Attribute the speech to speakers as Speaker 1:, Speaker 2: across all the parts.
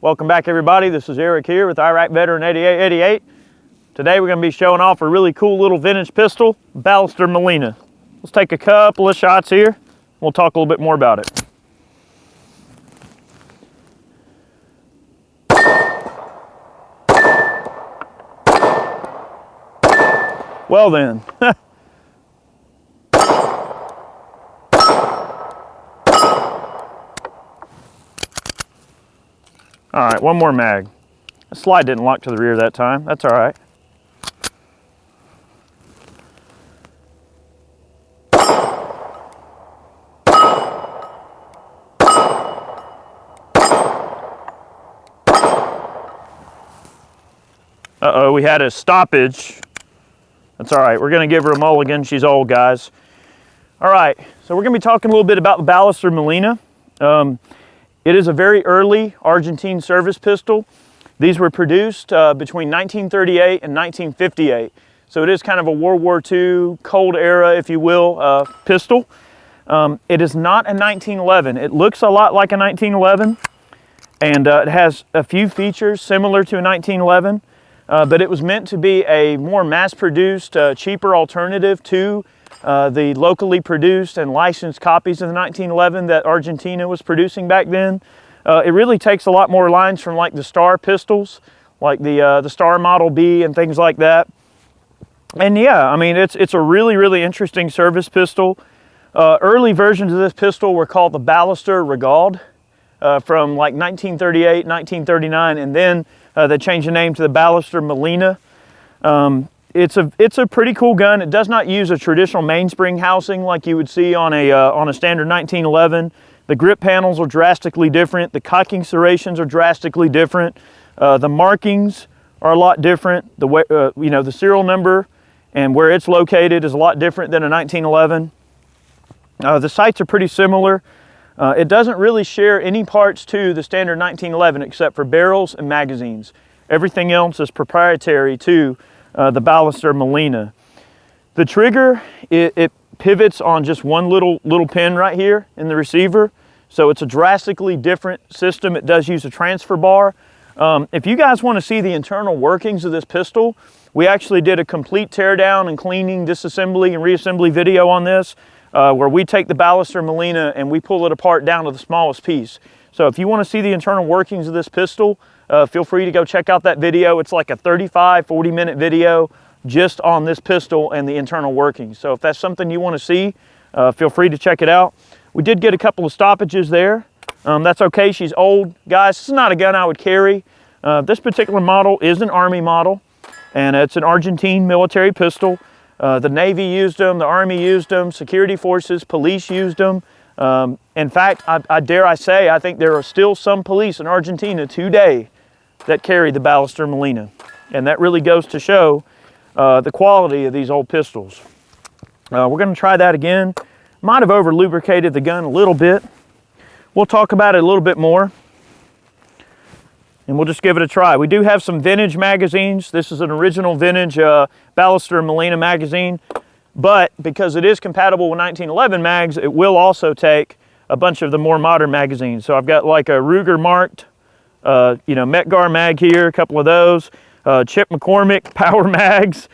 Speaker 1: Welcome back, everybody. This is Eric here with Iraq Veteran 8888. Today we're going to be showing off a really cool little vintage pistol, Ballester Molina. Let's take a couple of shots here. We'll talk a little bit more about it. Well then. All right, one more mag. The slide didn't lock to the rear that time. That's all right. Uh-oh, we had a stoppage. That's all right. We're going to give her a mulligan. She's old, guys. All right, so we're going to be talking a little bit about the Ballester Molina. It is a very early Argentine service pistol. These were produced between 1938 and 1958. So it is kind of a World War II, cold era, if you will, pistol. It is not a 1911. It looks a lot like a 1911, and it has a few features similar to a 1911, but it was meant to be a more mass-produced, cheaper alternative to the locally produced and licensed copies of the 1911 that Argentina was producing back then. It really takes a lot more lines from like the Star pistols, like the Star Model B and things like that. And yeah, I mean, it's a really, really interesting service pistol. Early versions of this pistol were called the Ballester Regard from like 1938, 1939, and then they changed the name to the Ballester Molina. It's a pretty cool gun. It does not use a traditional mainspring housing like you would see on a standard 1911. The grip panels are drastically different. The cocking serrations are drastically different. The markings are a lot different. The way, the serial number and where it's located is a lot different than a 1911. The sights are pretty similar. It doesn't really share any parts to the standard 1911 except for barrels and magazines. Everything else is proprietary to the Ballester Molina. The trigger, it pivots on just one little pin right here in the receiver, so it's a drastically different system. It does use a transfer bar. If you guys want to see the internal workings of this pistol, we actually did a complete teardown and cleaning, disassembly, and reassembly video on this, where we take the Ballester Molina and we pull it apart down to the smallest piece. So if you want to see the internal workings of this pistol, feel free to go check out that video. It's like a 40 minute video just on this pistol and the internal workings. So if that's something you want to see, feel free to check it out. We did get a couple of stoppages there. That's okay, she's old. Guys, this is not a gun I would carry. This particular model is an Army model, and it's an Argentine military pistol. The Navy used them, the Army used them, security forces, police used them. In fact, I dare say, I think there are still some police in Argentina today that carry the Ballester Molina. And that really goes to show the quality of these old pistols. We're going to try that again. Might have over lubricated the gun a little bit. We'll talk about it a little bit more, and we'll just give it a try. We do have some vintage magazines. This is an original vintage Ballester Molina magazine, but because it is compatible with 1911 mags, it will also take a bunch of the more modern magazines. So I've got like a Ruger marked Metgar mag here, a couple of those, Chip McCormick power mags,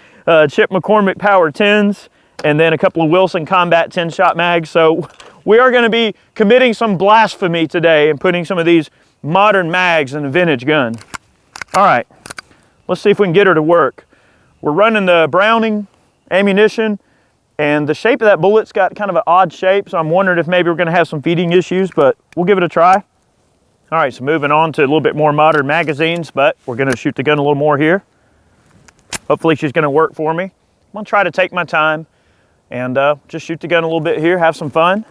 Speaker 1: Chip McCormick power 10s, and then a couple of Wilson Combat 10-shot mags. So we are going to be committing some blasphemy today and putting some of these modern mags in a vintage gun. All right, let's see if we can get her to work. We're running the Browning ammunition, and the shape of that bullet's got kind of an odd shape, so I'm wondering if maybe we're going to have some feeding issues, but we'll give it a try. All right, so moving on to a little bit more modern magazines, but we're going to shoot the gun a little more here. Hopefully she's going to work for me. I'm going to try to take my time and just shoot the gun a little bit here, have some fun.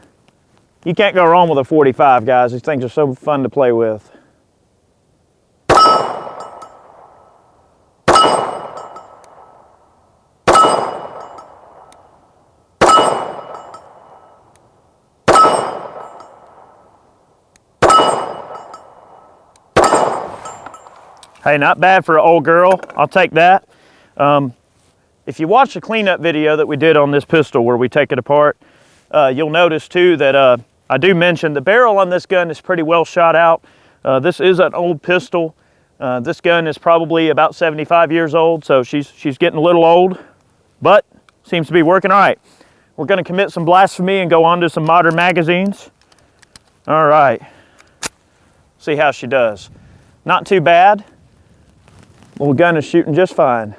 Speaker 1: You can't go wrong with a 45, guys. These things are so fun to play with. Hey, not bad for an old girl. I'll take that. If you watch the cleanup video that we did on this pistol where we take it apart, you'll notice too that I do mention the barrel on this gun is pretty well shot out. This is an old pistol. This gun is probably about 75 years old, so she's getting a little old, but seems to be working all right. We're going to commit some blasphemy and go on to some modern magazines. All right. See how she does. Not too bad. Little gun is shooting just fine.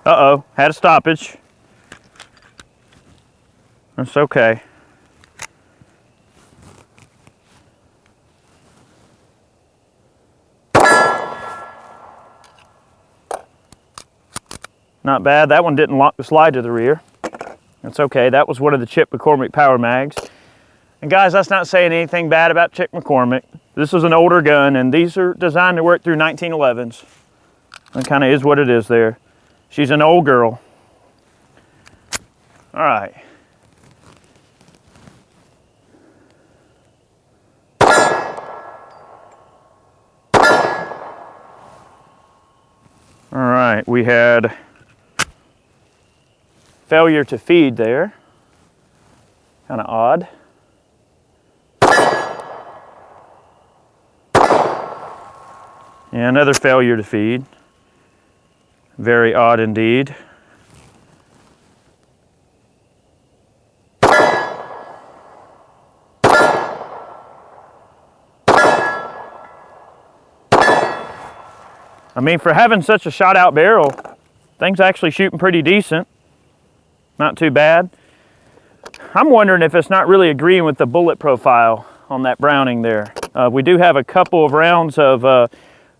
Speaker 1: Uh-oh, had a stoppage. That's okay. Not bad. That one didn't lock the slide to the rear. That's okay. That was one of the Chick McCormick power mags. And guys, that's not saying anything bad about Chick McCormick. This is an older gun, and these are designed to work through 1911s. That kind of is what it is there. She's an old girl. All right. All right, we had failure to feed there. Kind of odd. And another failure to feed. Very odd indeed. I mean, for having such a shot out barrel, thing's actually shooting pretty decent. Not too bad. I'm wondering if it's not really agreeing with the bullet profile on that Browning there. We do have a couple of rounds of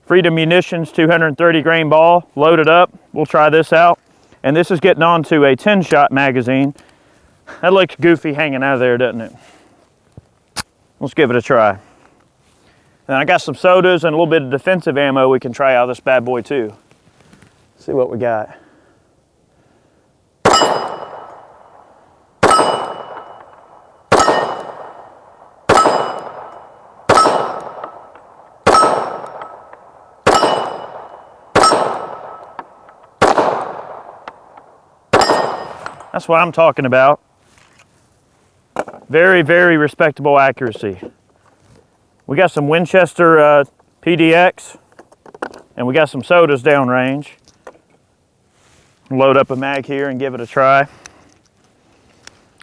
Speaker 1: Freedom Munitions 230 grain ball loaded up. We'll try this out. And this is getting onto a 10-shot magazine. That looks goofy hanging out of there, doesn't it? Let's give it a try. And I got some sodas and a little bit of defensive ammo we can try out of this bad boy too. See what we got. That's what I'm talking about. Very, very respectable accuracy. We got some Winchester Pdx, and we got some sodas downrange. Load up a mag here and give it a try.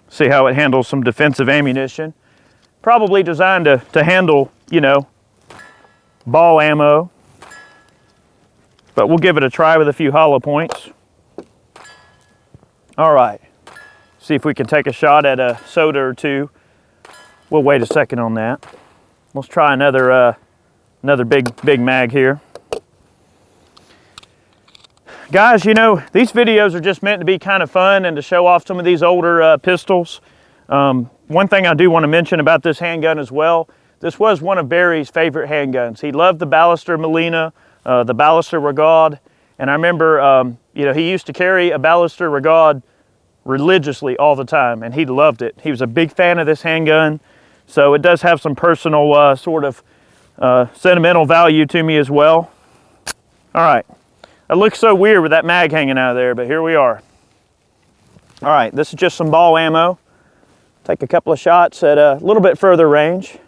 Speaker 1: See how it handles some defensive ammunition. Probably designed to handle, you know, ball ammo. But we'll give it a try with a few hollow points. All right, see if we can take a shot at a soda or two. We'll wait a second on that. Let's try another big mag here. Guys, you know, these videos are just meant to be kind of fun and to show off some of these older pistols. One thing I do want to mention about this handgun as well, this was one of Barry's favorite handguns. He loved the Ballester Molina, the Ballester Regard. And I remember, you know, he used to carry a Ballester Regard religiously all the time, and he loved it. He was a big fan of this handgun, so it does have some personal sort of sentimental value to me as well. All right, it looks so weird with that mag hanging out of there, but here we are. All right, this is just some ball ammo. Take a couple of shots at a little bit further range.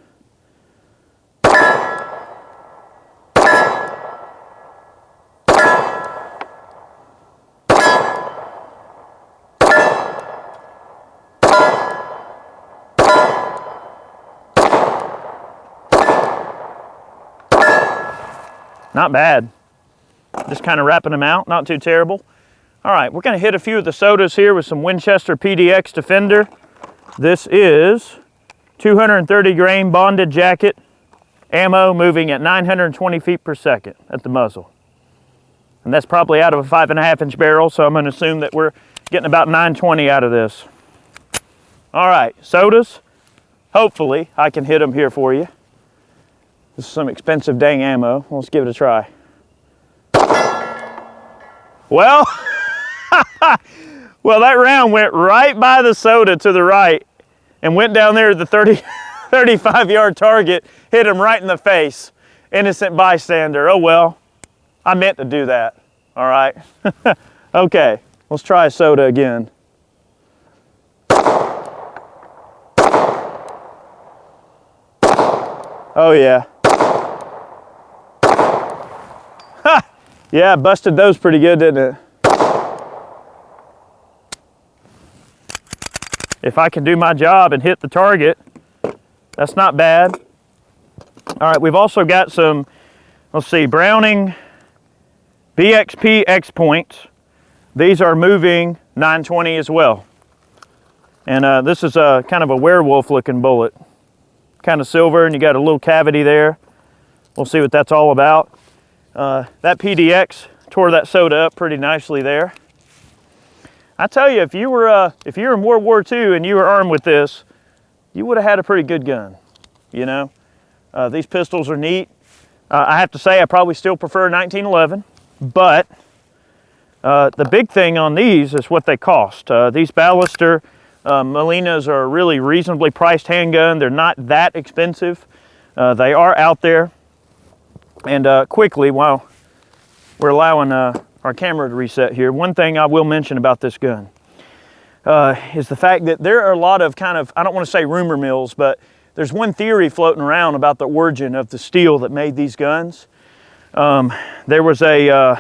Speaker 1: Not bad. Just kind of wrapping them out, not too terrible. All right, we're gonna hit a few of the sodas here with some Winchester Pdx Defender. This is 230 grain bonded jacket ammo moving at 920 feet per second at the muzzle. And that's probably out of a 5.5-inch barrel, so I'm going to assume that we're getting about 920 out of this. All right, sodas. Hopefully, I can hit them here for you. This is some expensive dang ammo. Let's give it a try. Well, well, that round went right by the soda to the right and went down there to the 35-yard target, hit him right in the face. Innocent bystander. Oh well, I meant to do that. All right. Okay, let's try a soda again. Oh yeah. Ha! Yeah, busted those pretty good, didn't it? If I can do my job and hit the target, that's not bad. All right, we've also got some, let's see, Browning BXP X points. These are moving 920 as well. And this is a kind of a werewolf looking bullet. Kind of silver, and you got a little cavity there. We'll see what that's all about. That PDX tore that soda up pretty nicely there. I tell you, if you were in World War II and you were armed with this, you would have had a pretty good gun. You know, these pistols are neat. I have to say, I probably still prefer 1911, but the big thing on these is what they cost. These Ballester Molinas are a really reasonably priced handgun. They're not that expensive. They are out there. And quickly, while we're allowing our camera to reset here, one thing I will mention about this gun is the fact that there are a lot of kind of, I don't want to say rumor mills, but there's one theory floating around about the origin of the steel that made these guns. There was a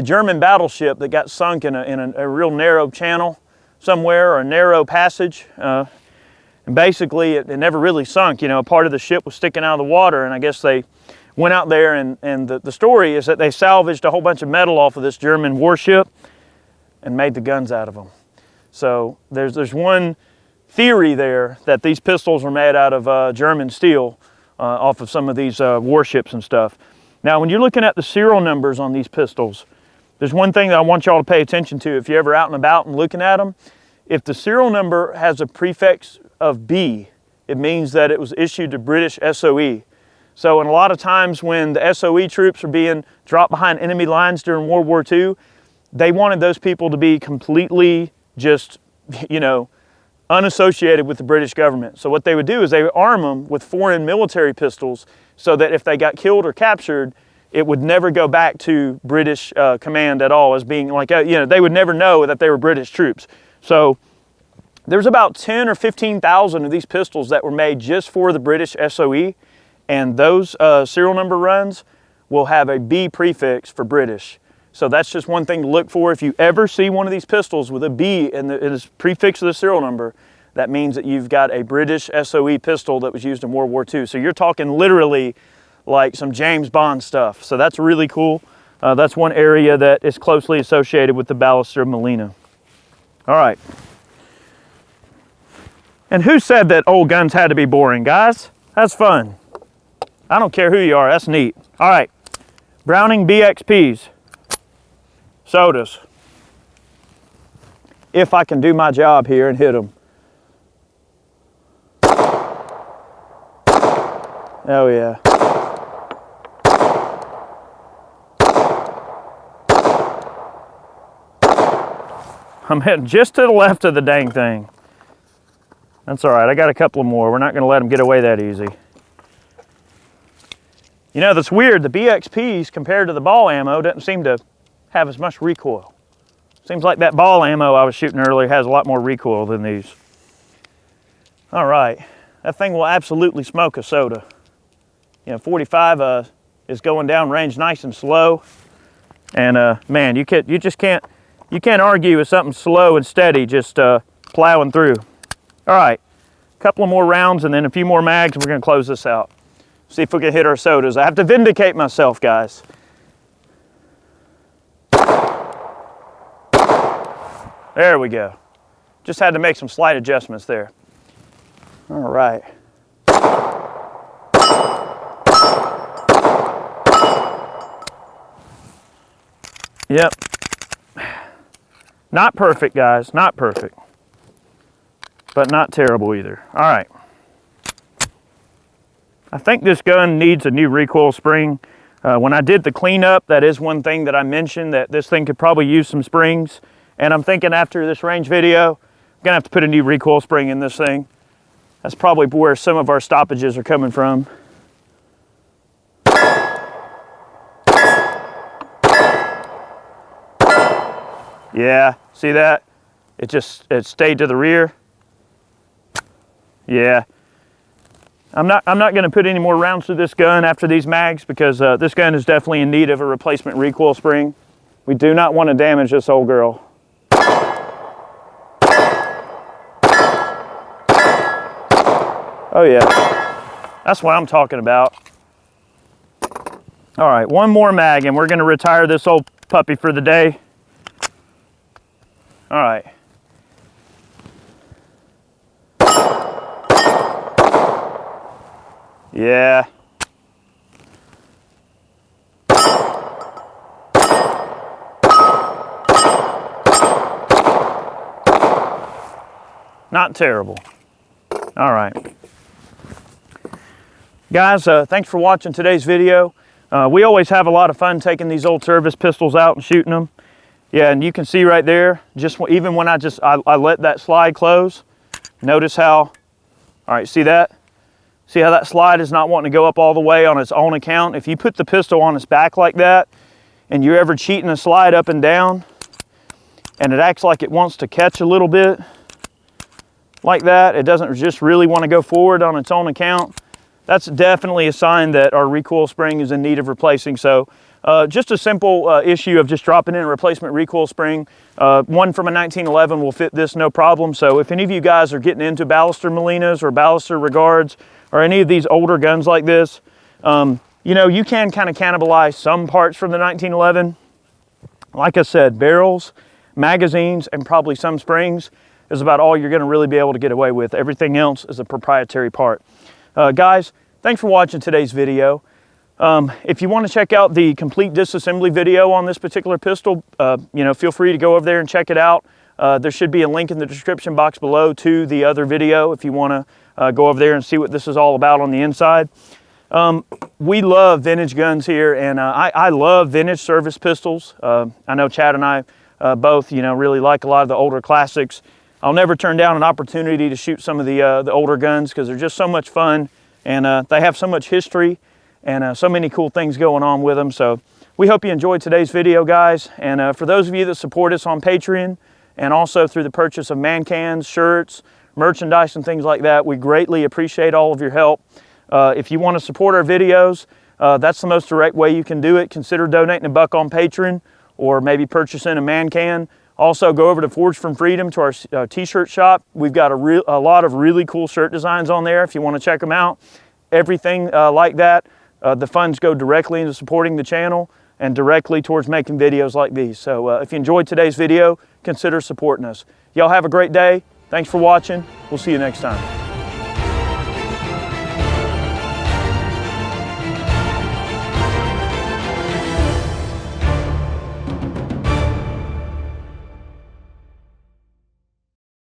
Speaker 1: German battleship that got sunk in a real narrow channel somewhere, or a narrow passage. And basically it never really sunk. You know, a part of the ship was sticking out of the water, and I guess they went out there, and the story is that they salvaged a whole bunch of metal off of this German warship and made the guns out of them. So there's one theory there that these pistols were made out of German steel off of some of these warships and stuff. Now, when you're looking at the serial numbers on these pistols, there's one thing that I want y'all to pay attention to if you're ever out and about and looking at them. If the serial number has a prefix of B, it means that it was issued to British SOE. So, and a lot of times when the SOE troops are being dropped behind enemy lines during World War II, they wanted those people to be completely just, you know, unassociated with the British government. So what they would do is they would arm them with foreign military pistols so that if they got killed or captured, it would never go back to British command at all as being like, you know, they would never know that they were British troops. So there's about 10 or 15,000 of these pistols that were made just for the British SOE, and those serial number runs will have a B prefix for British. So that's just one thing to look for. If you ever see one of these pistols with a B in the prefix of the serial number, that means that you've got a British SOE pistol that was used in World War II. So you're talking literally like some James Bond stuff. So that's really cool. That's one area that is closely associated with the Ballester Molina. All right. And who said that old guns had to be boring, guys? That's fun. I don't care who you are, that's neat. All right, Browning BXPs, sodas. If I can do my job here and hit them. Oh yeah. I'm heading just to the left of the dang thing. That's all right, I got a couple more. We're not gonna let them get away that easy. You know, that's weird. The BXPs compared to the ball ammo doesn't seem to have as much recoil. Seems like that ball ammo I was shooting earlier has a lot more recoil than these. All right, that thing will absolutely smoke a soda. You know, 45 is going down range nice and slow. And man, you just can't argue with something slow and steady just plowing through. All right, a couple of more rounds and then a few more mags and we're gonna close this out. See if we can hit our sodas. I have to vindicate myself, guys. There we go. Just had to make some slight adjustments there. All right. Not perfect, guys, not perfect, but not terrible either. All right. I think this gun needs a new recoil spring. When I did the cleanup, that is one thing that I mentioned, that this thing could probably use some springs. And I'm thinking after this range video, I'm gonna have to put a new recoil spring in this thing. That's probably where some of our stoppages are coming from. Yeah, see that? It stayed to the rear. Yeah. I'm not going to put any more rounds to this gun after these mags, because this gun is definitely in need of a replacement recoil spring. We do not want to damage this old girl. Oh yeah, that's what I'm talking about. All right, one more mag and we're going to retire this old puppy for the day. All right. Yeah. Not terrible. All right. Guys, thanks for watching today's video. We always have a lot of fun taking these old service pistols out and shooting them. Yeah, and you can see right there, just even when I let that slide close, notice how, all right, see that? See how that slide is not wanting to go up all the way on its own account? If you put the pistol on its back like that, and you're ever cheating a slide up and down, and it acts like it wants to catch a little bit, like that, it doesn't just really want to go forward on its own account, that's definitely a sign that our recoil spring is in need of replacing. So just a simple issue of just dropping in a replacement recoil spring. One from a 1911 will fit this no problem. So if any of you guys are getting into Ballester Molinas or Ballester Regards or any of these older guns like this, you know, you can kind of cannibalize some parts from the 1911. Like I said, barrels, magazines, and probably some springs is about all you're going to really be able to get away with. Everything else is a proprietary part. Guys, thanks for watching today's video. If you want to check out the complete disassembly video on this particular pistol, you know, feel free to go over there and check it out. There should be a link in the description box below to the other video if you want to go over there and see what this is all about on the inside. We love vintage guns here, and I love vintage service pistols. I know Chad and I both, you know, really like a lot of the older classics. I'll never turn down an opportunity to shoot some of the older guns because they're just so much fun, and they have so much history and so many cool things going on with them. So we hope you enjoyed today's video, guys. And for those of you that support us on Patreon and also through the purchase of man cans, shirts, merchandise, and things like that, we greatly appreciate all of your help. If you want to support our videos, that's the most direct way you can do it. Consider donating $1 on Patreon, or maybe purchasing a man can. Also, go over to Forge from Freedom to our t-shirt shop. We've got a lot of really cool shirt designs on there if you want to check them out. Everything like that, the funds go directly into supporting the channel and directly towards making videos like these. So if you enjoyed today's video, consider supporting us. Y'all have a great day. Thanks for watching. We'll see you next time.